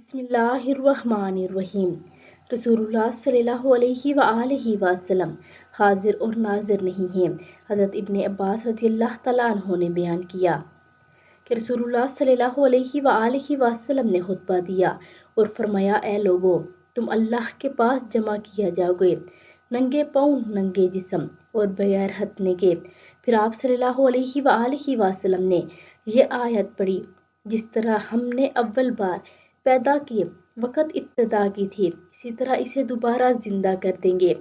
بسم اللہ الرحمن الرحیم۔ رسول اللہ صلی اللہ علیہ وآلہ وسلم حاضر اور ناظر نہیں ہیں۔ حضرت ابن عباس رضی اللہ تعالیٰ عنہ نے بیان کیا کہ رسول اللہ صلی اللہ علیہ وآلہ وسلم نے خطبہ دیا اور فرمایا، اے لوگو، تم اللہ کے پاس جمع کیا جاؤ گے، ننگے پاؤں ننگے جسم اور بغیر ہتھنے کے۔ پھر آپ صلی اللہ علیہ وآلہ وسلم نے یہ آیت پڑھی، جس طرح ہم نے اول بار پیدا کے وقت ابتدا کی تھی، اسی طرح اسے دوبارہ زندہ کر دیں گے۔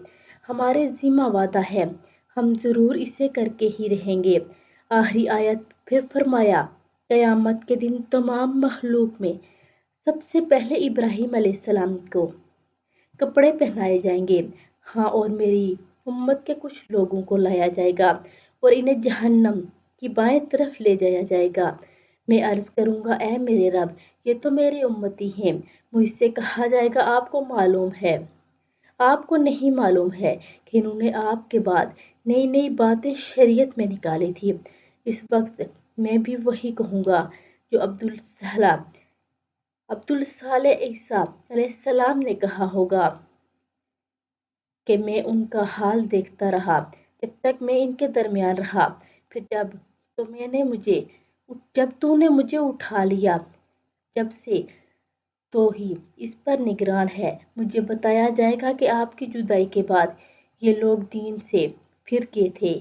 ہمارے ذمہ وعدہ ہے، ہم ضرور اسے کر کے ہی رہیں گے۔ آخری آیت پھر فرمایا، قیامت کے دن تمام مخلوق میں سب سے پہلے ابراہیم علیہ السلام کو کپڑے پہنائے جائیں گے، ہاں، اور میری امت کے کچھ لوگوں کو لایا جائے گا اور انہیں جہنم کی بائیں طرف لے جایا جائے گا۔ میں عرض کروں گا، اے میرے رب، یہ تو میرے امتی ہیں۔ مجھ سے کہا جائے گا، آپ کو معلوم ہے، آپ کو نہیں معلوم ہے کہ انہوں نے آپ کے بعد نئی نئی باتیں شریعت میں نکالی تھی۔ اس وقت میں بھی وہی کہوں گا جو عبدالصالح عیسیٰ علیہ السلام نے کہا ہوگا کہ میں ان کا حال دیکھتا رہا جب تک میں ان کے درمیان رہا، پھر جب تو نے مجھے اٹھا لیا، جب سے تو ہی اس پر نگران ہے۔ مجھے بتایا جائے گا کہ آپ کی جدائی کے بعد یہ لوگ دین سے پھر گئے تھے۔